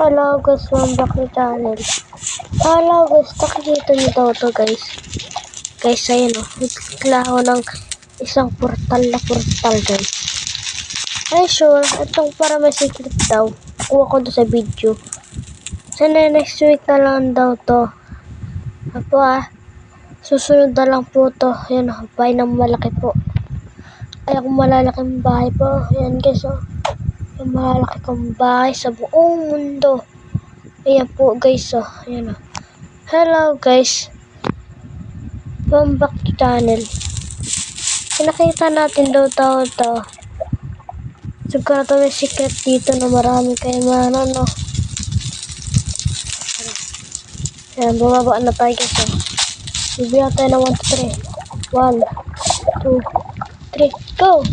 Hello guys, welcome back to channel. Hello guys, nakikita niyo daw to guys. Guys, ayun o. Nagkikla ako ng isang portal guys. Ay sure, itong para may secret daw. Kuha ko to sa video. Sana next week na lang daw to. Apo susunod na lang po to. Ayan o, bahay ng malaki po. Ay akong malalaking bahay po. Ayan guys o. Yung malaki kong bahay sa buong mundo. Ayan po guys oh. Ayan oh. Hello guys. Welcome back to channel. Pinakita natin daw to. Siguro may secret dito na marami kayo no. Ayan, bumaba na tayo guys oh. Bibigyan tayo ng 1, 2, 3. 1, 2, 3, go!